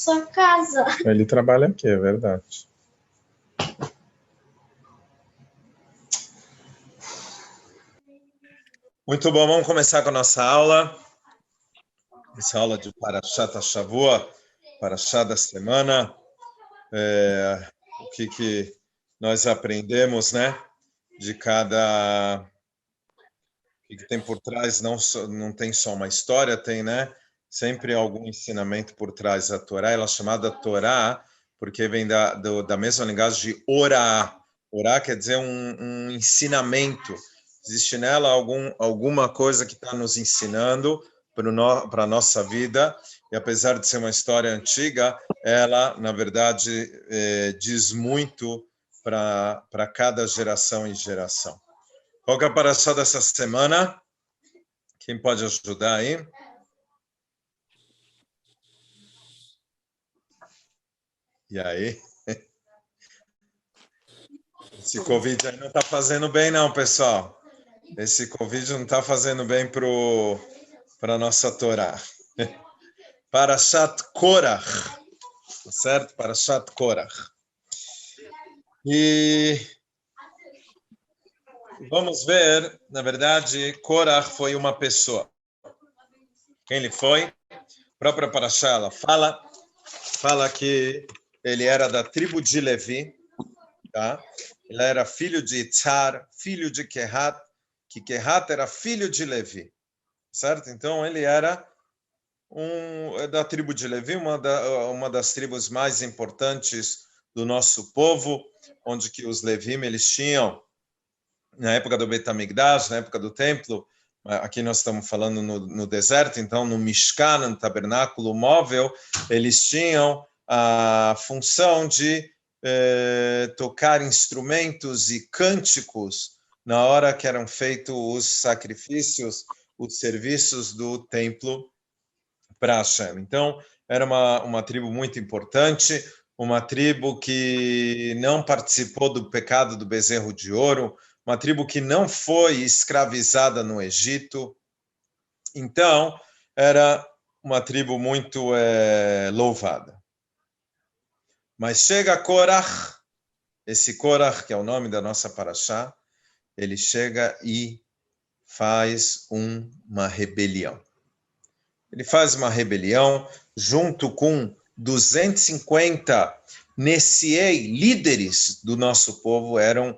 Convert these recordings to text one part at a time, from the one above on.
sua casa. Ele trabalha aqui, é verdade. Muito bom, vamos começar com a nossa aula. Essa aula de Parashat HaShavua, Parashat da semana. O que nós aprendemos, né? De cada... O que tem por trás, não tem só uma história, tem, né? Sempre algum ensinamento por trás da Torá. Ela é chamada Torá porque vem da mesma linguagem de Orá. Orá quer dizer um ensinamento. Existe nela alguma coisa que está nos ensinando para a nossa vida. E apesar de ser uma história antiga, ela, na verdade, diz muito para cada geração e geração. Qual que é a parashá dessa semana? Quem pode ajudar aí? E aí? Esse Covid aí não está fazendo bem não, pessoal. Esse Covid não está fazendo bem para a nossa Torá. Parashat Korach, certo? Parashat Korach. E vamos ver, na verdade, Korach foi uma pessoa. Quem ele foi? A própria Parashá, ela fala que ele era da tribo de Levi, tá? Ele era filho de Itzar, filho de Kehat, que Kehat era filho de Levi, certo? Então ele era da tribo de Levi, uma das tribos mais importantes do nosso povo, onde que os Levim, eles tinham, na época do Beit HaMikdash, na época do templo, aqui nós estamos falando no deserto, então no Mishkan, no tabernáculo móvel, eles tinham a função de tocar instrumentos e cânticos na hora que eram feitos os sacrifícios, os serviços do templo para Hashem. Então, era uma tribo muito importante, uma tribo que não participou do pecado do bezerro de ouro, uma tribo que não foi escravizada no Egito. Então, era uma tribo muito louvada. Mas chega Korach, esse Korach, que é o nome da nossa parashá, ele chega e faz uma rebelião. Ele faz uma rebelião junto com 250 Nessiei, líderes do nosso povo, eram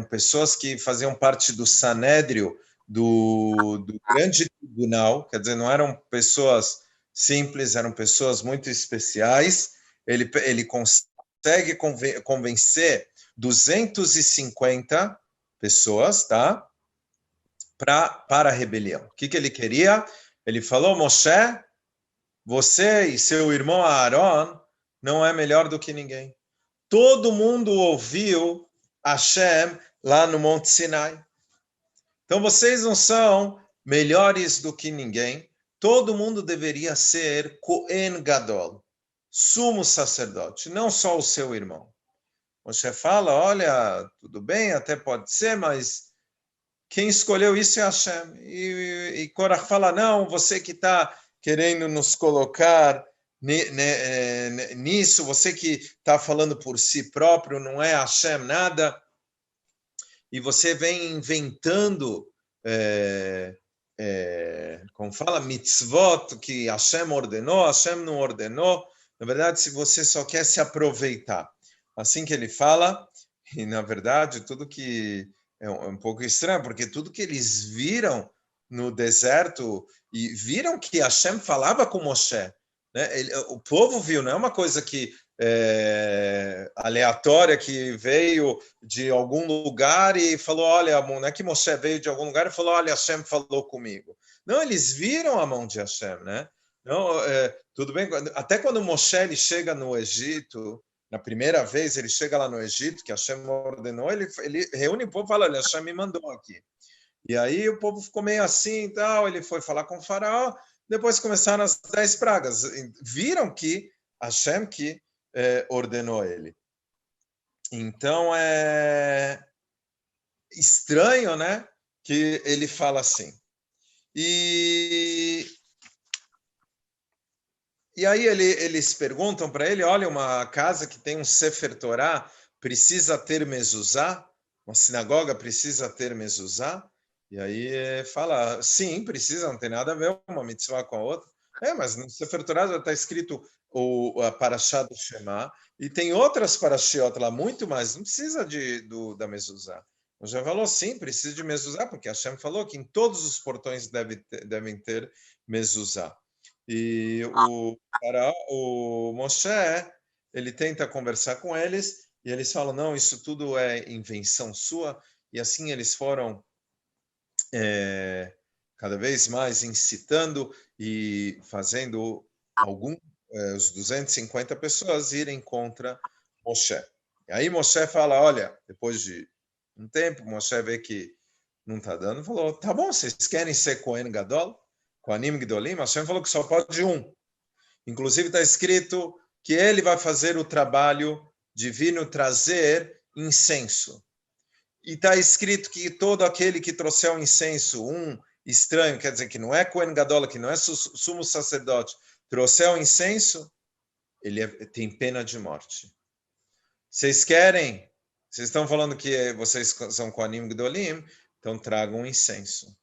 pessoas que faziam parte do Sanédrio, do grande tribunal, quer dizer, não eram pessoas simples, eram pessoas muito especiais. Ele consegue convencer 250 pessoas, tá? Para a rebelião. O que ele queria? Ele falou, Moshe, você e seu irmão Aaron não é melhor do que ninguém. Todo mundo ouviu Hashem lá no Monte Sinai. Então vocês não são melhores do que ninguém. Todo mundo deveria ser Kohen Gadol, sumo sacerdote, não só o seu irmão. Moshe fala, olha, tudo bem, até pode ser, mas quem escolheu isso é Hashem. E Korach fala, não, você que está querendo nos colocar nisso, você que está falando por si próprio, não é Hashem nada, e você vem inventando, como fala, mitzvot, que Hashem ordenou, Hashem não ordenou. Na verdade, se você só quer se aproveitar. Assim que ele fala, e na verdade, tudo que é um pouco estranho, porque tudo que eles viram no deserto, e viram que Hashem falava com Moshe, né? O povo viu, não é uma coisa que aleatória, que veio de algum lugar e falou, olha, não é que Moshe veio de algum lugar e falou, olha, Hashem falou comigo. Não, eles viram a mão de Hashem, né? Não, tudo bem, até quando Moshe ele chega no Egito, na primeira vez ele chega lá no Egito, que Hashem ordenou, ele reúne o povo e fala, olha, Hashem me mandou aqui. E aí o povo ficou meio assim e tal, ele foi falar com o faraó, depois começaram as 10 pragas. Viram que Hashem que ordenou ele. Então é estranho, né, que ele fala assim. E E aí eles perguntam para ele, olha, uma casa que tem um Sefer Torah precisa ter mezuzá? Uma sinagoga precisa ter mezuzá? E aí fala, sim, precisa, não tem nada a ver uma mitzvah com a outra. Mas no Sefer Torah já está escrito a Parashá do Shema, e tem outras Parashiot lá, muito mais, não precisa da mezuzá. O já falou, sim, precisa de mezuzá, porque Hashem falou que em todos os portões devem ter mezuzá. E o Moshe, ele tenta conversar com eles, e eles falam, não, isso tudo é invenção sua, e assim eles foram cada vez mais incitando e fazendo os 250 pessoas irem contra Moshe. E aí Moshe fala, olha, depois de um tempo, Moshe vê que não está dando, falou, tá bom, vocês querem ser Cohen Gadol? Kohanim Gedolim? Hashem falou que só pode um. Inclusive está escrito que ele vai fazer o trabalho divino, trazer incenso. E está escrito que todo aquele que trouxer um incenso, um estranho, quer dizer que não é Kohen Gadol, que não é sumo sacerdote, trouxer um incenso, ele tem pena de morte. Vocês querem? Vocês estão falando que vocês são Kohanim Gedolim, então tragam um incenso.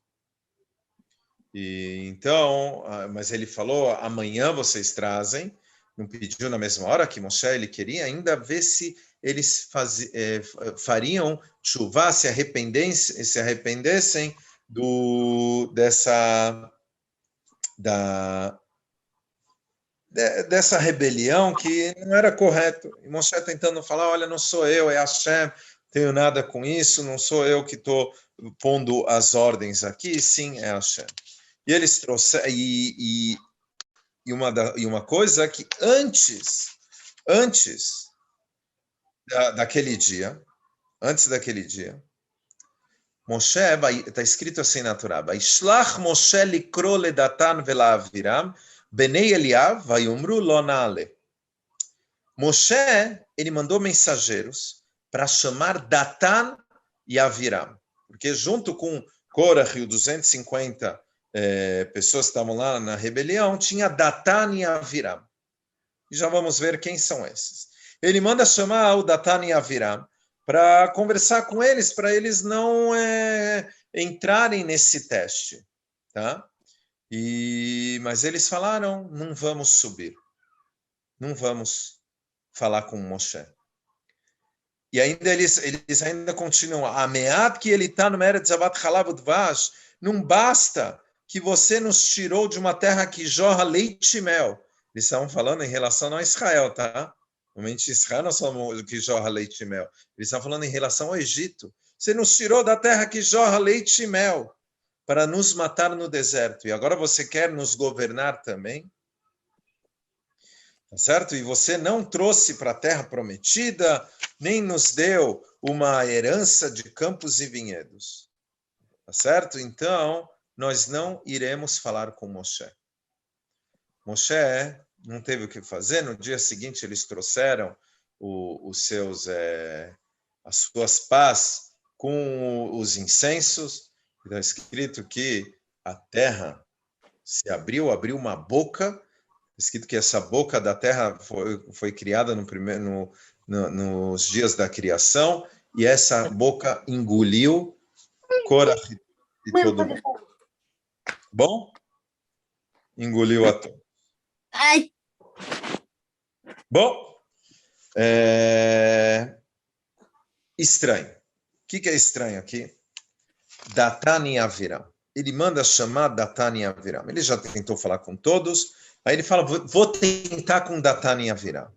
E então, mas ele falou, amanhã vocês trazem, não pediu na mesma hora que Moshe ele queria ainda ver se eles fariam chuva, se arrependessem dessa rebelião que não era correto. E Moshe tentando falar, olha, não sou eu, é Hashem, não tenho nada com isso, não sou eu que estou pondo as ordens aqui, sim, é Hashem. E eles trouxeram, e uma coisa que antes daquele dia, Moshe, está escrito assim na Torá, Vaishlach Moshe likro ledatan velaaviram, benei Eliav, vayumru lo naale. Moshe, ele mandou mensageiros para chamar Datan e Aviram, porque junto com Korach e os 250 pessoas que estavam lá na rebelião, tinha Datan e Aviram. E já vamos ver quem são esses. Ele manda chamar o Datan e Aviram para conversar com eles, para eles não entrarem nesse teste. Tá? Mas eles falaram, não vamos subir. Não vamos falar com Moshe. E ainda eles ainda continuam. Amead que ele está no Meretz Zavat Chalav Udvash, não basta que você nos tirou de uma terra que jorra leite e mel. Eles estavam falando em relação a Israel, tá? Realmente Israel não somos que jorra leite e mel. Eles estavam falando em relação ao Egito. Você nos tirou da terra que jorra leite e mel para nos matar no deserto. E agora você quer nos governar também? Tá certo? E você não trouxe para a terra prometida, nem nos deu uma herança de campos e vinhedos. Tá certo? Então, nós não iremos falar com Moshe. Moshe não teve o que fazer. No dia seguinte, eles trouxeram as suas pás com os incensos. Está escrito que a terra se abriu uma boca. Escrito que essa boca da terra foi criada nos dias da criação, e essa boca engoliu Korach e todo mundo. Bom? Engoliu a todos. Bom, estranho. O que é estranho aqui? Datan e Aviram. Ele manda chamar Datan e Aviram. Ele já tentou falar com todos. Aí ele fala, vou tentar com Datan e Aviram.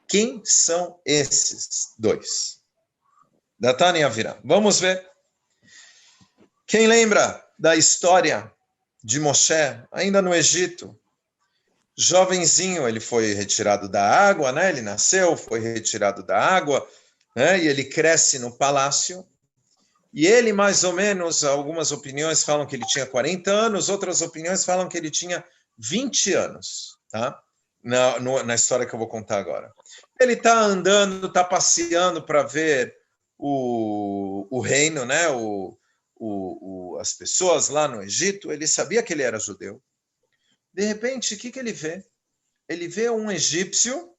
Quem são esses dois? Datan e Aviram. Vamos ver. Quem lembra da história de Moshe, ainda no Egito? Jovenzinho, ele foi retirado da água, né? Ele nasceu, foi retirado da água, né? E ele cresce no palácio. E ele, mais ou menos, algumas opiniões falam que ele tinha 40 anos, outras opiniões falam que ele tinha 20 anos, tá? Na história que eu vou contar agora. Ele está andando, está passeando para ver o reino, né? As pessoas lá no Egito. Ele sabia que ele era judeu. De repente, o que ele vê? ele vê um egípcio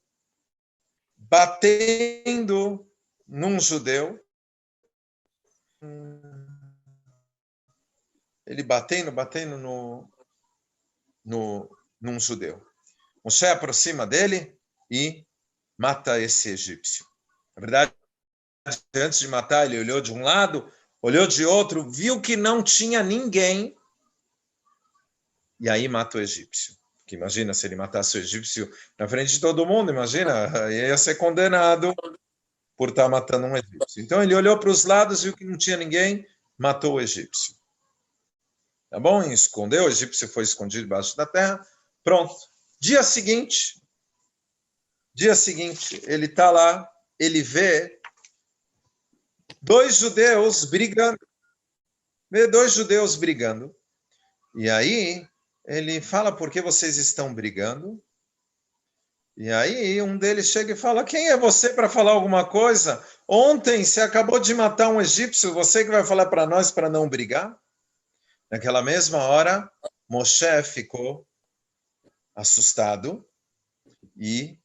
batendo num judeu. Ele batendo num judeu. Moshe aproxima dele e mata esse egípcio. Na verdade, antes de matar, ele olhou de um lado, olhou de outro, viu que não tinha ninguém, e aí mata o egípcio. Porque imagina se ele matasse o egípcio na frente de todo mundo, imagina, ia ser condenado por estar matando um egípcio. Então ele olhou para os lados, viu que não tinha ninguém, matou o egípcio. Tá bom? E escondeu, o egípcio foi escondido debaixo da terra. Pronto. Dia seguinte, ele está lá, ele vê dois judeus brigando. E aí, ele fala, por que vocês estão brigando? E aí, um deles chega e fala, quem é você para falar alguma coisa? Ontem você acabou de matar um egípcio, você que vai falar para nós para não brigar? Naquela mesma hora, Moshe ficou assustado e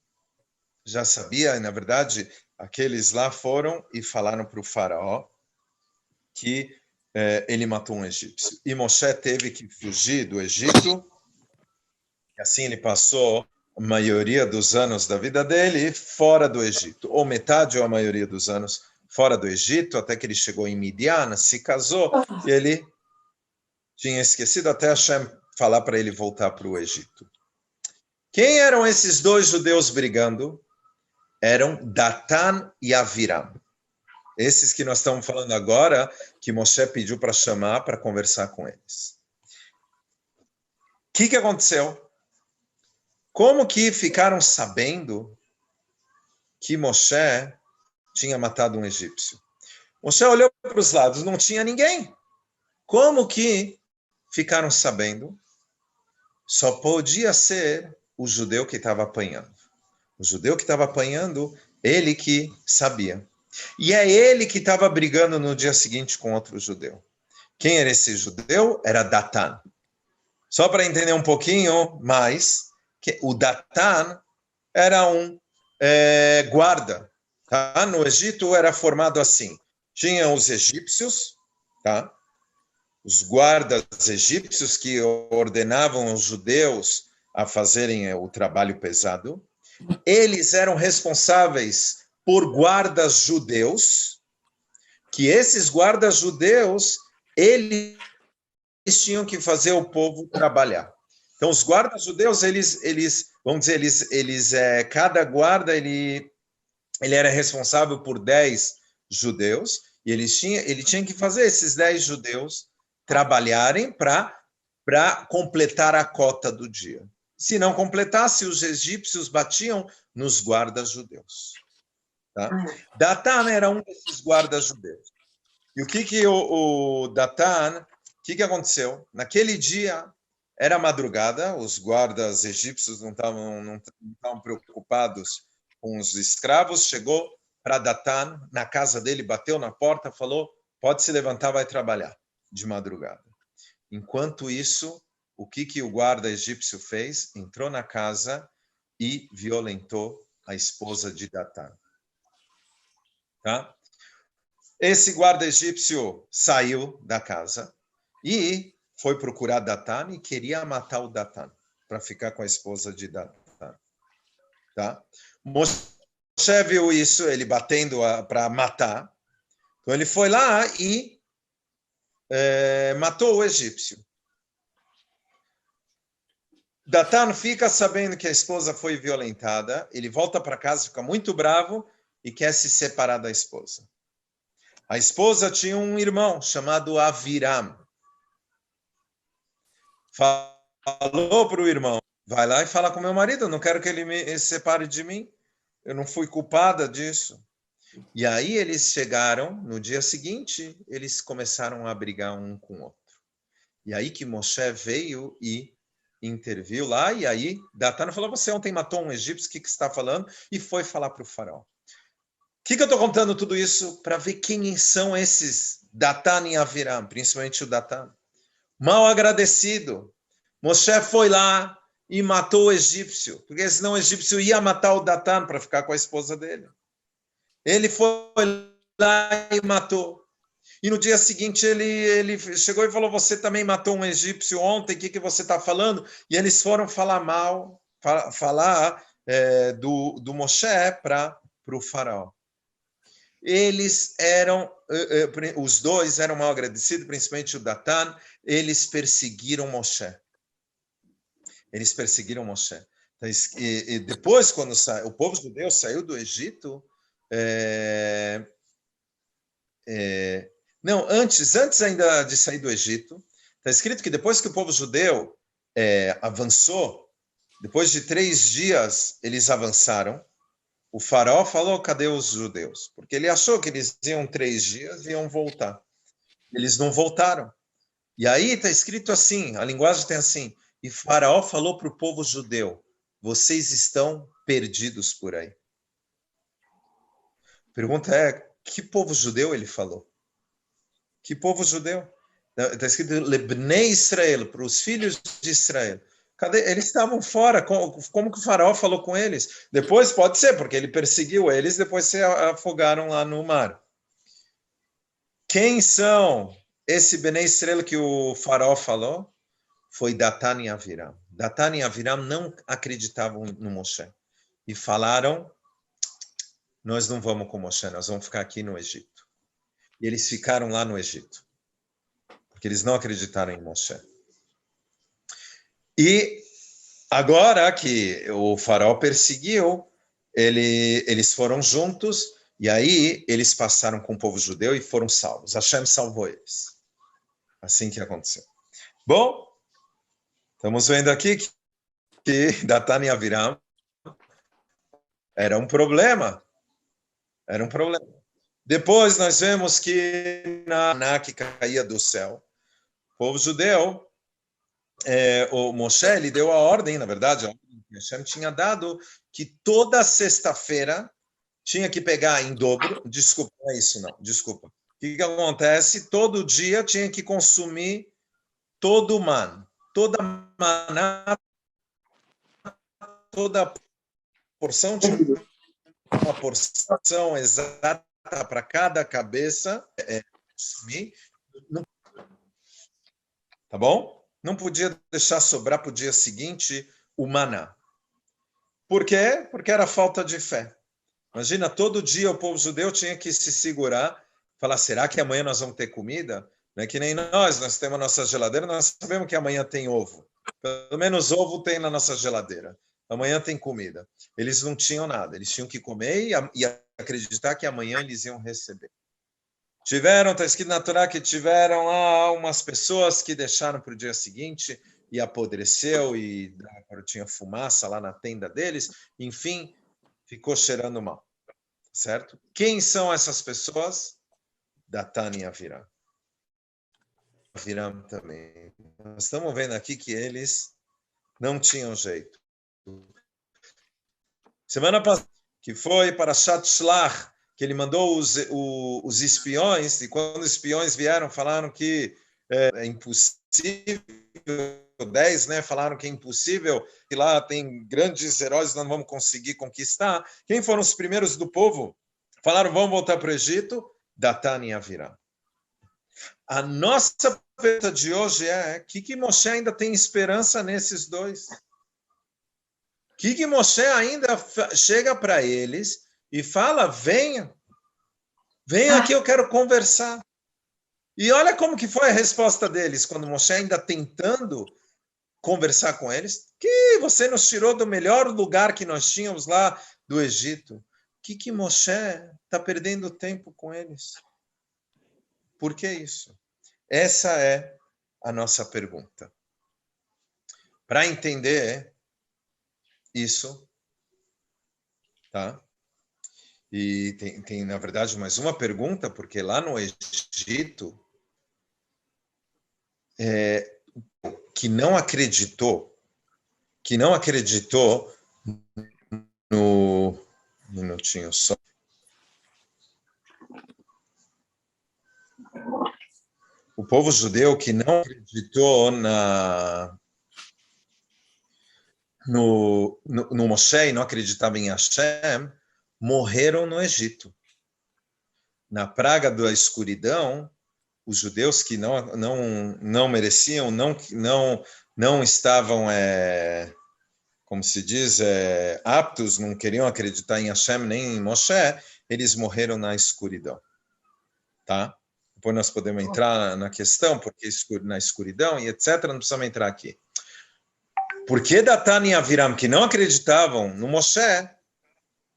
já sabia, na verdade, aqueles lá foram e falaram para o faraó que ele matou um egípcio. E Moshe teve que fugir do Egito, e assim ele passou a maioria dos anos da vida dele fora do Egito, ou metade ou a maioria dos anos fora do Egito, até que ele chegou em Midian, se casou, e ele tinha esquecido até Hashem falar para ele voltar para o Egito. Quem eram esses dois judeus brigando? Eram Datan e Aviram. Esses que nós estamos falando agora, que Moshe pediu para chamar, para conversar com eles. O que aconteceu? Como que ficaram sabendo que Moshe tinha matado um egípcio? Moshe olhou para os lados, não tinha ninguém. Como que ficaram sabendo? Só podia ser o judeu que estava apanhando. O judeu que estava apanhando, ele que sabia. E é ele que estava brigando no dia seguinte com outro judeu. Quem era esse judeu? Era Datan. Só para entender um pouquinho mais, que o Datan era um guarda. Tá? No Egito era formado assim. Tinha os egípcios, tá? Os guardas egípcios que ordenavam os judeus a fazerem o trabalho pesado. Eles eram responsáveis por guardas judeus, que esses guardas judeus, eles tinham que fazer o povo trabalhar. Então, os guardas judeus, vamos dizer, cada guarda, ele era responsável por 10 judeus, e ele tinha que fazer esses 10 judeus trabalharem para completar a cota do dia. Se não completasse, os egípcios batiam nos guardas judeus. Tá? Datan era um desses guardas judeus. E o que o Datan, o que aconteceu? Naquele dia, era madrugada, os guardas egípcios não estavam preocupados com os escravos, chegou para Datan, na casa dele, bateu na porta, falou, pode se levantar, vai trabalhar, de madrugada. Enquanto isso, o que o guarda egípcio fez? Entrou na casa e violentou a esposa de Datan. Tá? Esse guarda egípcio saiu da casa e foi procurar Datan e queria matar o Datan para ficar com a esposa de Datan. Tá? Moshe viu isso, ele batendo para matar. Então ele foi lá e matou o egípcio. Datan fica sabendo que a esposa foi violentada, ele volta para casa, fica muito bravo e quer se separar da esposa. A esposa tinha um irmão chamado Aviram. Falou para o irmão, vai lá e fala com meu marido, eu não quero que ele se separe de mim, eu não fui culpada disso. E aí eles chegaram, no dia seguinte, eles começaram a brigar um com o outro. E aí que Moshe veio e interviu lá, e aí Datan falou, você ontem matou um egípcio, o que você está falando? E foi falar para o faraó. O que eu estou contando tudo isso? Para ver quem são esses Datan e Aviram, principalmente o Datan. Mal agradecido. Moshe foi lá e matou o egípcio, porque senão o egípcio ia matar o Datan para ficar com a esposa dele. Ele foi lá e matou. E no dia seguinte ele chegou e falou, você também matou um egípcio ontem, o que você está falando? E eles foram falar mal, falar do Moshe para o faraó. Eles eram, os dois eram mal agradecidos, principalmente o Datan, eles perseguiram Moshe. Eles perseguiram Moshe. E depois, quando o povo judeu saiu do Egito, não, antes ainda de sair do Egito, está escrito que depois que o povo judeu avançou, depois de 3 dias eles avançaram, o faraó falou, cadê os judeus? Porque ele achou que eles iam 3 dias e iam voltar. Eles não voltaram. E aí está escrito assim, a linguagem tem assim, e faraó falou para o povo judeu, vocês estão perdidos por aí. A pergunta é, que povo judeu ele falou? Que povo judeu? Está escrito Lebnei Israel, para os filhos de Israel. Cadê? Eles estavam fora. Como que o faraó falou com eles? Depois pode ser, porque ele perseguiu eles, depois se afogaram lá no mar. Quem são esse Bnei Israel que o faraó falou? Foi Datan e Aviram. Datan e Aviram não acreditavam no Moshe. E falaram, nós não vamos com Moshe, nós vamos ficar aqui no Egito. E eles ficaram lá no Egito. Porque eles não acreditaram em Moshe. E agora que o faraó perseguiu, eles foram juntos, e aí eles passaram com o povo judeu e foram salvos. Hashem salvou eles. Assim que aconteceu. Bom, estamos vendo aqui que Datan e Aviram era um problema. Era um problema. Depois nós vemos que na maná que caía do céu, o povo judeu, o Moshe, ele deu a ordem, na verdade, a ordem que Hashem tinha dado, que toda sexta-feira tinha que pegar em dobro, desculpa, não é isso não, desculpa. O que acontece? Todo dia tinha que consumir todo o man, toda maná, toda porção, tinha uma porção exata para cada cabeça, consumir, tá bom? Não podia deixar sobrar para o dia seguinte o maná. Por quê? Porque era falta de fé. Imagina, todo dia o povo judeu tinha que se segurar, falar, será que amanhã nós vamos ter comida? Não é que nem nós temos a nossa geladeira, nós sabemos que amanhã tem ovo. Pelo menos ovo tem na nossa geladeira. Amanhã tem comida. Eles não tinham nada, eles tinham que comer e acreditar que amanhã eles iam receber. Está escrito na Torá que tiveram lá umas pessoas que deixaram para o dia seguinte e apodreceu e tinha fumaça lá na tenda deles. Enfim, ficou cheirando mal. Certo? Quem são essas pessoas? Datan e Aviram. Aviram também. Nós estamos vendo aqui que eles não tinham jeito. Semana passada, que foi para Shat Shlach, que ele mandou os espiões, e quando os espiões vieram, falaram que é impossível, 10, né, falaram que é impossível, que lá tem grandes heróis, nós não vamos conseguir conquistar. Quem foram os primeiros do povo? Falaram, vamos voltar para o Egito? Datan e Aviram. A nossa pergunta de hoje é, que Moshe ainda tem esperança nesses dois? Que Moshe ainda chega para eles e fala, venha aqui, eu quero conversar. E olha como que foi a resposta deles, quando Moshe ainda tentando conversar com eles, que você nos tirou do melhor lugar que nós tínhamos lá do Egito. Que Moshe está perdendo tempo com eles? Por que isso? Essa é a nossa pergunta. Para entender isso, tá? E tem, na verdade, mais uma pergunta, porque lá no Egito, que não acreditou no... Um minutinho só. O povo judeu que não acreditou no Moshe e não acreditavam em Hashem, morreram no Egito. Na praga da escuridão, os judeus que não mereciam, não estavam, como se diz, aptos, não queriam acreditar em Hashem nem em Moshe, eles morreram na escuridão. Tá? Depois nós podemos entrar na questão, porque na escuridão e etc., não precisamos entrar aqui. Por que Datan e Aviram, que não acreditavam no Moshe,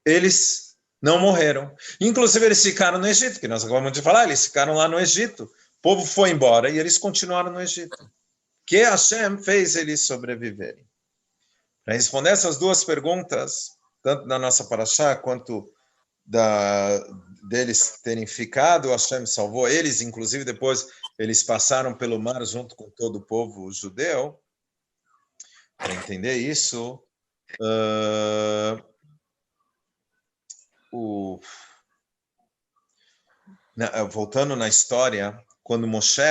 eles não morreram? Inclusive, eles ficaram no Egito, que nós acabamos de falar, eles ficaram lá no Egito. O povo foi embora e eles continuaram no Egito. Que Hashem fez eles sobreviverem? Para responder essas duas perguntas, tanto da nossa paraxá quanto deles terem ficado, Hashem salvou eles, inclusive depois eles passaram pelo mar junto com todo o povo judeu. Para entender isso, voltando na história, quando Moshe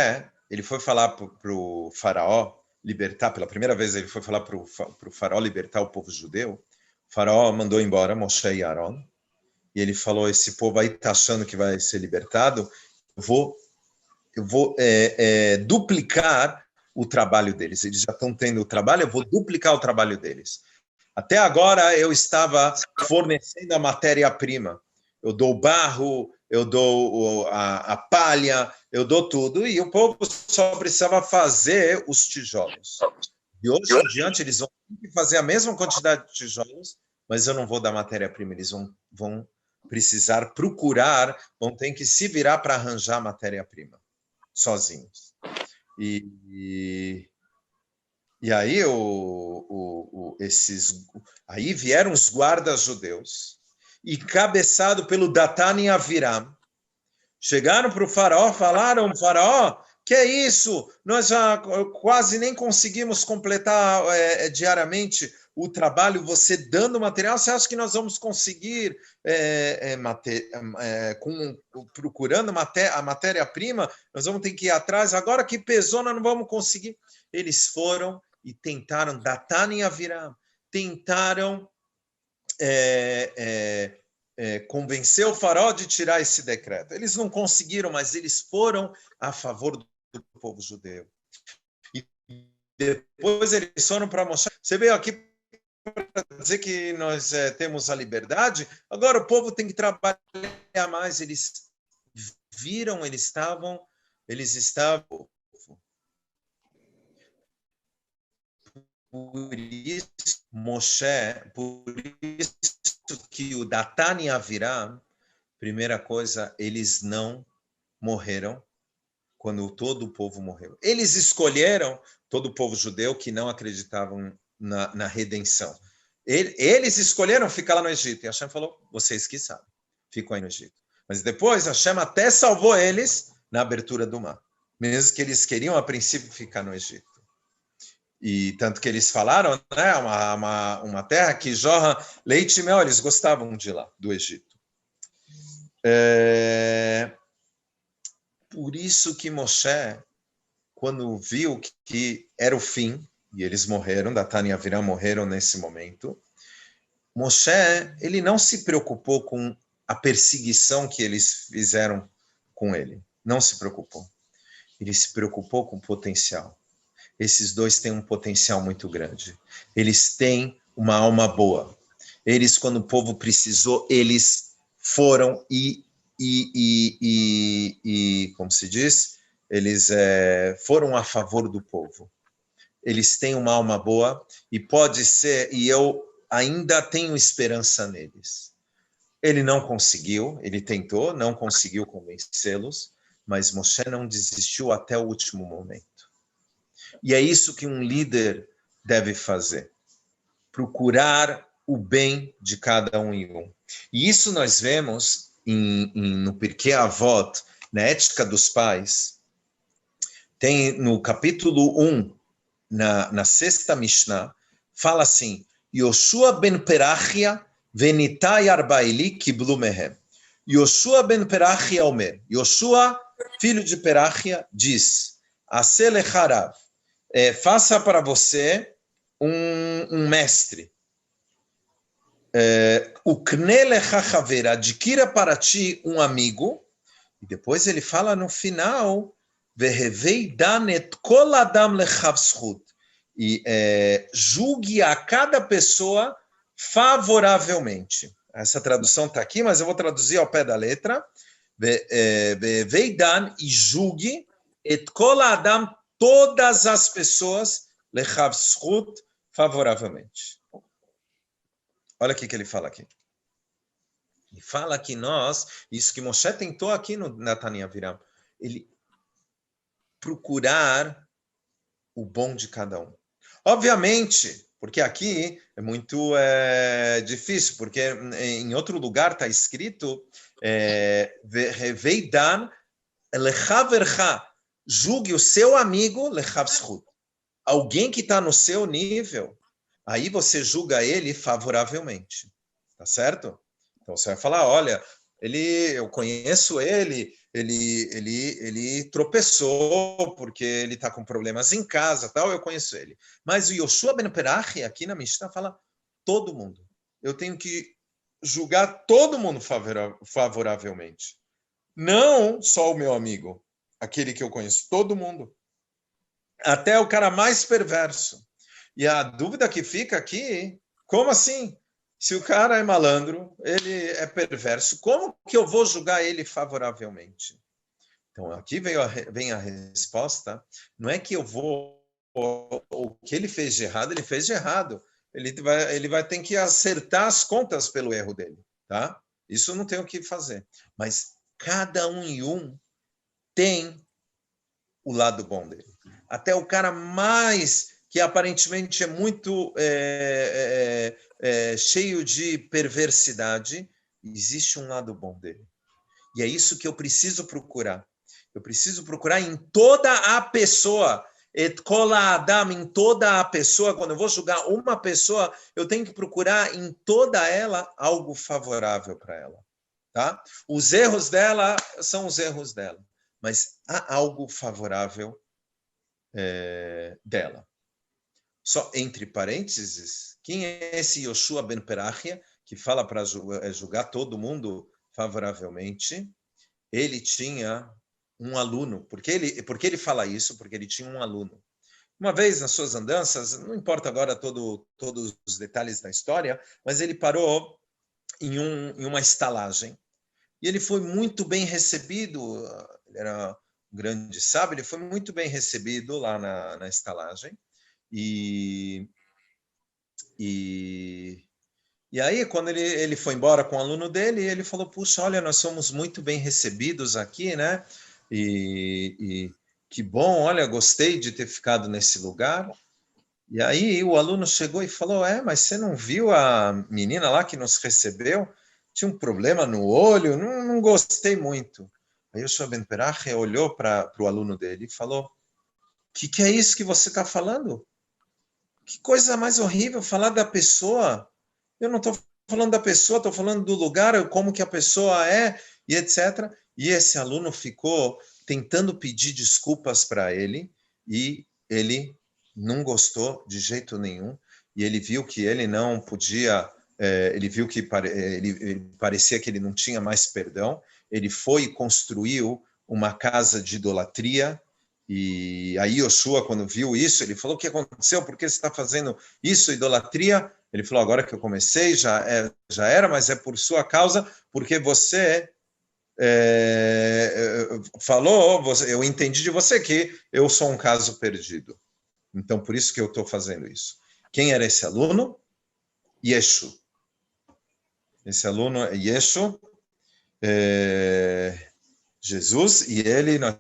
ele foi falar para o faraó libertar, pela primeira vez ele foi falar para o faraó libertar o povo judeu, o faraó mandou embora Moshe e Aaron, e ele falou, esse povo aí está achando que vai ser libertado, eu vou duplicar o trabalho deles, eles já estão tendo o trabalho, eu vou duplicar o trabalho deles. Até agora eu estava fornecendo a matéria-prima, eu dou barro, eu dou a palha, eu dou tudo, e o povo só precisava fazer os tijolos. De hoje em diante, eles vão ter que fazer a mesma quantidade de tijolos, mas eu não vou dar matéria-prima, eles vão precisar procurar, vão ter que se virar para arranjar matéria-prima, sozinhos. E aí, aí vieram os guardas judeus, e cabeçado pelo Datan e Aviram, chegaram para o faraó, falaram, faraó, que é isso? Nós já quase nem conseguimos completar diariamente o trabalho, você dando material, você acha que nós vamos conseguir, procurando a matéria-prima, nós vamos ter que ir atrás, agora que pesou, nós não vamos conseguir. Eles foram e tentaram, Datan e Aviram, tentaram convencer o faraó de tirar esse decreto. Eles não conseguiram, mas eles foram a favor do povo judeu. E depois eles foram para Moshe. Você veio aqui para dizer que nós temos a liberdade, agora o povo tem que trabalhar mais. Eles viram, eles estavam por isso, Moshe, por isso que o Datan e Aviram, primeira coisa, eles não morreram quando todo o povo morreu. Eles escolheram, todo o povo judeu que não acreditavam na redenção. Eles escolheram ficar lá no Egito. E Hashem falou, vocês que sabem, ficam aí no Egito. Mas depois Hashem até salvou eles na abertura do mar. Mesmo que eles queriam, a princípio, ficar no Egito. E tanto que eles falaram, né, uma terra que jorra leite e mel, eles gostavam de lá, do Egito. Por isso que Moshe, quando viu que era o fim, e eles morreram, Datan e Aviram morreram nesse momento, Moshe, ele não se preocupou com a perseguição que eles fizeram com ele. Não se preocupou. Ele se preocupou com o potencial. Esses dois têm um potencial muito grande. Eles têm uma alma boa. Eles, quando o povo precisou, eles foram como se diz, eles foram a favor do povo. Eles têm uma alma boa e pode ser, e eu ainda tenho esperança neles. Ele não conseguiu, ele tentou, não conseguiu convencê-los, mas Moshe não desistiu até o último momento. E é isso que um líder deve fazer. Procurar o bem de cada um e um. E isso nós vemos no Pirkei Avot, na Ética dos Pais. Tem no capítulo 1, na sexta Mishnah, fala assim, Yoshua ben Perachia venitai arbaili kiblu mehem. Yoshua ben Perachia omer. Yoshua, filho de Perachia, diz, Ase lecharav, faça para você um mestre. O Knelechachaver, adquira para ti um amigo, e depois ele fala no final, Vehevei danet kol adam lechav zchut, e julgue a cada pessoa favoravelmente. Essa tradução está aqui, mas eu vou traduzir ao pé da letra. Vehevei dan, e julgue, et kol adam, todas as pessoas, lechav zchut, favoravelmente. Olha o que ele fala aqui. Ele fala que nós, isso que Moshe tentou aqui no Natania Viram, ele procurar o bom de cada um. Obviamente, porque aqui é muito difícil, porque em outro lugar está escrito Veidan lechavercha, julgue o seu amigo lechav zchut. Alguém que está no seu nível, aí você julga ele favoravelmente. Tá certo? Então você vai falar, olha, eu conheço ele tropeçou porque ele está com problemas em casa, tal, eu conheço ele. Mas o Yoshua ben Perachi, aqui na Mishnah, fala todo mundo. Eu tenho que julgar todo mundo favoravelmente. Não só o meu amigo, aquele que eu conheço, todo mundo. Até o cara mais perverso. E a dúvida que fica aqui, como assim? Se o cara é malandro, ele é perverso, como que eu vou julgar ele favoravelmente? Então, aqui vem a resposta, não é que eu vou, o que ele fez de errado, ele fez de errado. Ele vai ter que acertar as contas pelo erro dele, tá? Isso não tem o que fazer. Mas cada um tem o lado bom dele. Até o cara mais, que aparentemente é muito cheio de perversidade, existe um lado bom dele. E é isso que eu preciso procurar. Eu preciso procurar em toda a pessoa, et kol adam, em toda a pessoa. Quando eu vou julgar uma pessoa, eu tenho que procurar em toda ela algo favorável para ela. Tá? Os erros dela são os erros dela, mas há algo favorável dela. Só entre parênteses, quem é esse Yoshua ben Perachia que fala para julgar todo mundo favoravelmente? Ele tinha um aluno. Por que ele fala isso? Porque ele tinha um aluno. Uma vez nas suas andanças, não importa agora todos os detalhes da história, mas ele parou em uma estalagem. E ele foi muito bem recebido, ele era um grande sábio, ele foi muito bem recebido lá na estalagem. E aí, quando ele foi embora com o aluno dele, ele falou, puxa, olha, nós somos muito bem recebidos aqui, né? E que bom, olha, gostei de ter ficado nesse lugar. E aí o aluno chegou e falou, mas você não viu a menina lá que nos recebeu? Tinha um problema no olho, não gostei muito. Aí o Yoshua ben Perachia olhou para o aluno dele e falou, o que é isso que você está falando? Que coisa mais horrível falar da pessoa. Eu não estou falando da pessoa, estou falando do lugar, como que a pessoa é, e etc. E esse aluno ficou tentando pedir desculpas para ele, e ele não gostou de jeito nenhum, e ele viu que ele não podia, ele viu que ele parecia que ele não tinha mais perdão, ele foi e construiu uma casa de idolatria. E aí Yoshua, quando viu isso, ele falou, o que aconteceu? Por que você está fazendo isso, idolatria? Ele falou, agora que eu comecei, já era, mas é por sua causa, porque você falou, eu entendi de você que eu sou um caso perdido. Então, por isso que eu estou fazendo isso. Quem era esse aluno? Yeshu. Esse aluno é Yeshu, Jesus, e ele... Nós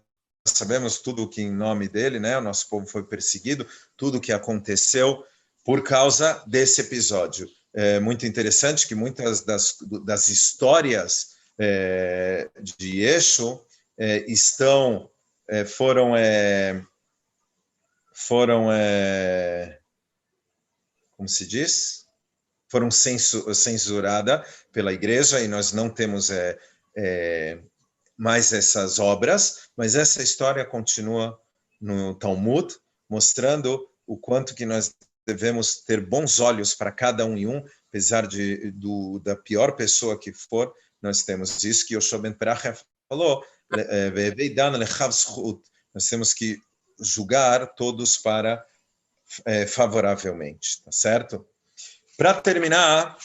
sabemos tudo que em nome dele, né, o nosso povo foi perseguido, tudo que aconteceu por causa desse episódio. É muito interessante que muitas das histórias de Yeshu foram como se diz? Foram censuradas pela igreja, e nós não temos mais essas obras, mas essa história continua no Talmud, mostrando o quanto que nós devemos ter bons olhos para cada um e um, apesar da pior pessoa que for, nós temos isso que o Yoshua ben Perachia falou, nós temos que julgar todos para favoravelmente, tá certo? Para terminar,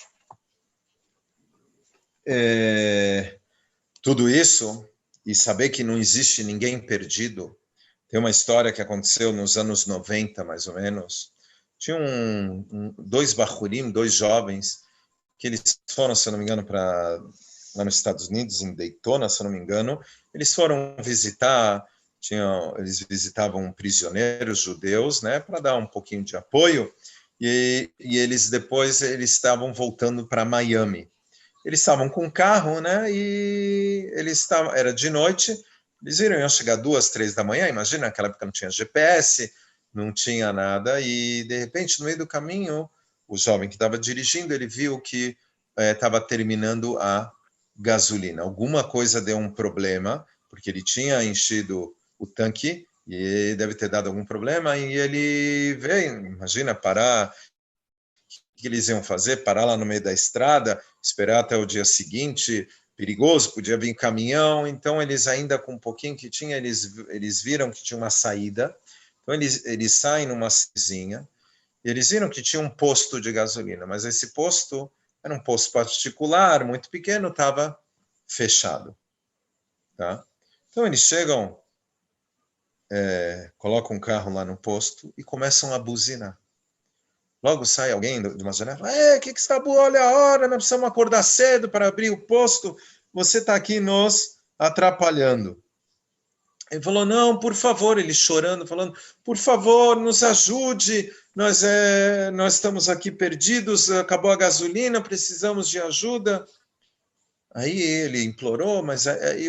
tudo isso, e saber que não existe ninguém perdido, tem uma história que aconteceu nos anos 90, mais ou menos. Tinha dois bachurim, dois jovens, que eles foram, se eu não me engano, lá nos Estados Unidos, em Daytona, se eu não me engano, eles foram visitar, eles visitavam prisioneiros judeus, né, para dar um pouquinho de apoio, e eles depois eles estavam voltando para Miami. Eles estavam com um carro, né, e era de noite, eles iam chegar 2, 3 da manhã, imagina, naquela época não tinha GPS, não tinha nada, e de repente, no meio do caminho, o jovem que estava dirigindo, ele viu que estava terminando a gasolina. Alguma coisa deu um problema, porque ele tinha enchido o tanque, e deve ter dado algum problema, e ele veio, imagina, parar. O que eles iam fazer? Parar lá no meio da estrada, esperar até o dia seguinte, perigoso, podia vir caminhão, então eles ainda com um pouquinho que tinha, eles viram que tinha uma saída, então eles saem numa cizinha, e eles viram que tinha um posto de gasolina, mas esse posto era um posto particular, muito pequeno, estava fechado. Tá? Então eles chegam, colocam um carro lá no posto e começam a buzinar. Logo sai alguém de uma janela, o que está bom? Olha a hora, nós precisamos acordar cedo para abrir o posto, você está aqui nos atrapalhando. Ele falou, não, por favor, ele chorando, falando, por favor, nos ajude, nós estamos aqui perdidos, acabou a gasolina, precisamos de ajuda. Aí ele implorou, mas aí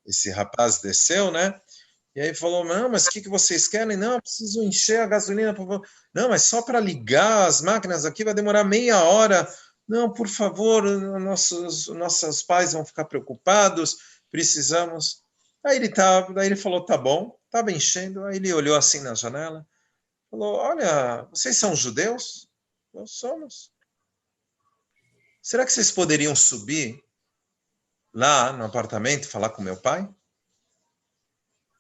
esse rapaz desceu, né? E aí falou, não, mas o que vocês querem? Não, eu preciso encher a gasolina. Não, mas só para ligar as máquinas aqui vai demorar meia hora. Não, por favor, nossos pais vão ficar preocupados, precisamos. Daí ele falou, tá bom, estava enchendo. Aí ele olhou assim na janela, falou, olha, vocês são judeus? Nós somos. Será que vocês poderiam subir lá no apartamento e falar com meu pai?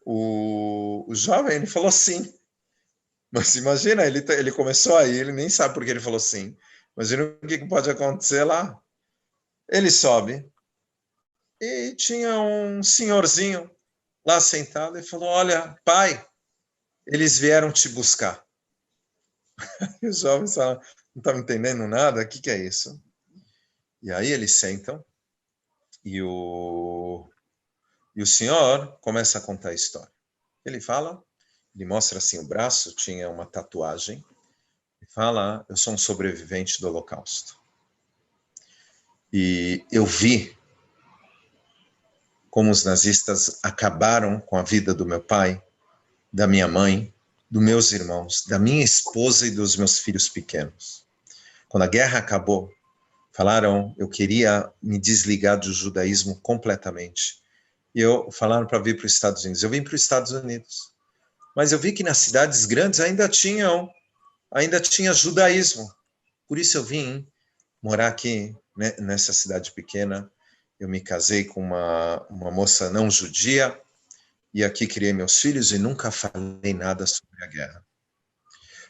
O jovem, ele falou sim. Mas imagina, ele começou aí, ele nem sabe por que ele falou sim. Imagina o que pode acontecer lá. Ele sobe e tinha um senhorzinho lá sentado e falou, olha, pai, eles vieram te buscar. E os jovens não estavam entendendo nada, o que é isso? E aí eles sentam e o senhor começa a contar a história. Ele mostra assim o braço, tinha uma tatuagem, e fala, eu sou um sobrevivente do Holocausto. E eu vi como os nazistas acabaram com a vida do meu pai, da minha mãe, dos meus irmãos, da minha esposa e dos meus filhos pequenos. Quando a guerra acabou, falaram, eu queria me desligar do judaísmo completamente. E falaram para vir para os Estados Unidos. Eu vim para os Estados Unidos. Mas eu vi que nas cidades grandes ainda tinha judaísmo. Por isso eu vim morar aqui, né, nessa cidade pequena. Eu me casei com uma moça não judia e aqui criei meus filhos e nunca falei nada sobre a guerra.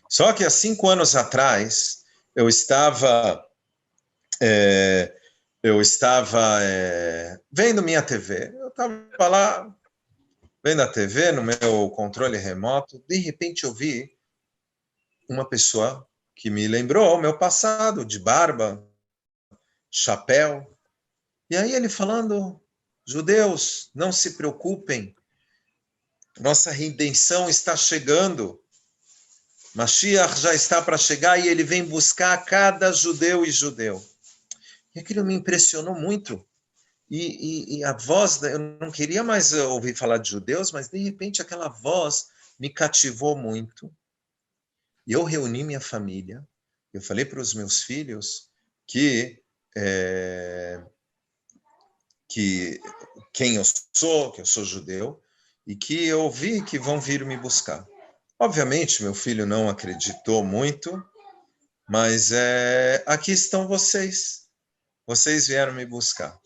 Só que há 5 anos atrás, eu estava vendo minha TV. Eu estava lá vendo a TV no meu controle remoto. De repente eu vi uma pessoa que me lembrou o meu passado, de barba, chapéu. E aí ele falando, judeus, não se preocupem, nossa redenção está chegando. Mashiach já está para chegar e ele vem buscar cada judeu e judeu. E aquilo me impressionou muito. E a voz, eu não queria mais ouvir falar de judeus, mas de repente aquela voz me cativou muito. E eu reuni minha família, eu falei para os meus filhos que quem eu sou, que eu sou judeu, e que eu vi que vão vir me buscar. Obviamente, meu filho não acreditou muito, mas aqui estão vocês. Vocês vieram me buscar.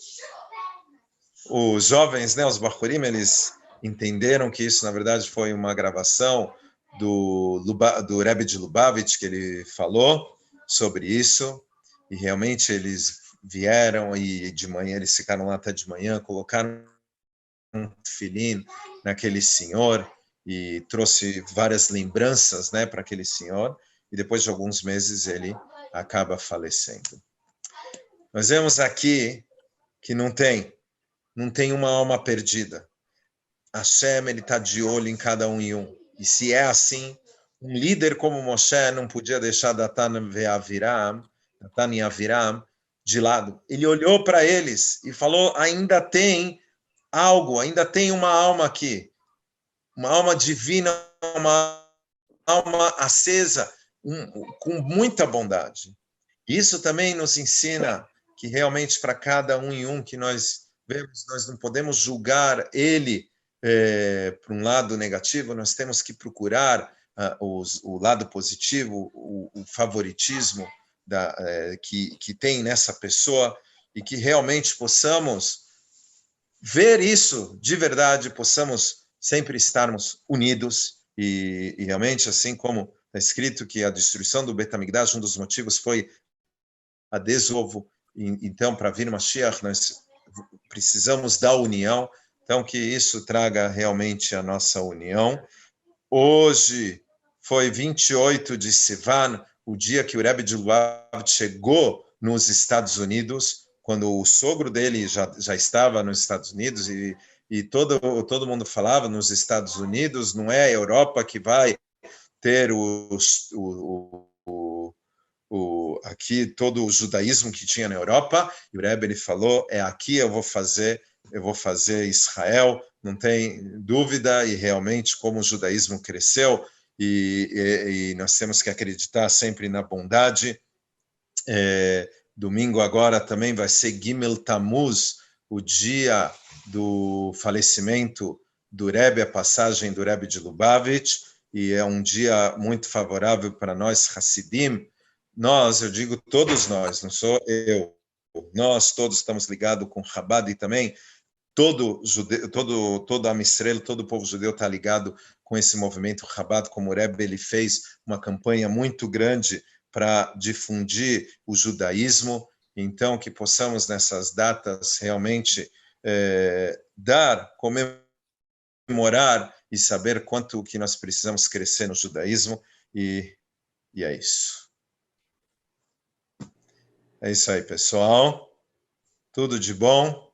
Os jovens, né, os Bachurim, eles entenderam que isso, na verdade, foi uma gravação do Rebbe de Lubavitch, que ele falou sobre isso, e realmente eles vieram e de manhã, eles ficaram lá até de manhã, colocaram um tefilim naquele senhor e trouxe várias lembranças, né, para aquele senhor, e depois de alguns meses ele acaba falecendo. Nós vemos aqui que não tem uma alma perdida. Hashem, ele está de olho em cada um e um. E se é assim, um líder como Moshe não podia deixar Datan e Aviram de lado. Ele olhou para eles e falou, ainda tem algo, ainda tem uma alma aqui. Uma alma divina, uma alma acesa, com muita bondade. Isso também nos ensina que realmente para cada um e um que nós vemos, nós não podemos julgar ele por um lado negativo, nós temos que procurar o lado positivo, o favoritismo que tem nessa pessoa e que realmente possamos ver isso de verdade, possamos sempre estarmos unidos e realmente, assim como está escrito que a destruição do Bet HaMikdash, um dos motivos foi a desovo. Então, para vir Mashiach, nós precisamos da união. Então, que isso traga realmente a nossa união. Hoje foi 28 de Sivan, o dia que o Rebbe de Lubavitch chegou nos Estados Unidos, quando o sogro dele já estava nos Estados Unidos, e todo mundo falava, nos Estados Unidos não é a Europa que vai ter aqui todo o judaísmo que tinha na Europa, e o Rebbe ele falou, aqui eu vou fazer Israel, não tem dúvida, e realmente como o judaísmo cresceu, e nós temos que acreditar sempre na bondade. Domingo agora também vai ser Gimel Tammuz, o dia do falecimento do Rebbe, a passagem do Rebbe de Lubavitch, e é um dia muito favorável para nós, Hassidim. Nós, eu digo todos nós, não sou eu, nós todos estamos ligados com Chabad e também todo a Amisrael, todo o povo judeu está ligado com esse movimento Chabad, como o Rebbe ele fez uma campanha muito grande para difundir o judaísmo, então que possamos nessas datas realmente comemorar e saber quanto que nós precisamos crescer no judaísmo, e é isso. É isso aí, pessoal. Tudo de bom.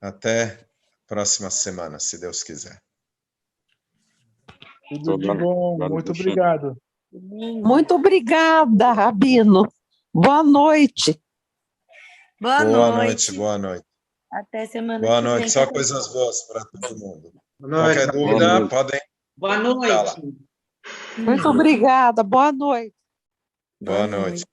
Até a próxima semana, se Deus quiser. Tudo de bom. Muito obrigado. Muito obrigada, Rabino. Boa noite. Boa noite. Boa noite. Até semana boa que vem. noite. Só coisas boas para todo mundo. Qualquer dúvida, podem... Boa noite. Muito obrigada. Boa noite. Boa noite.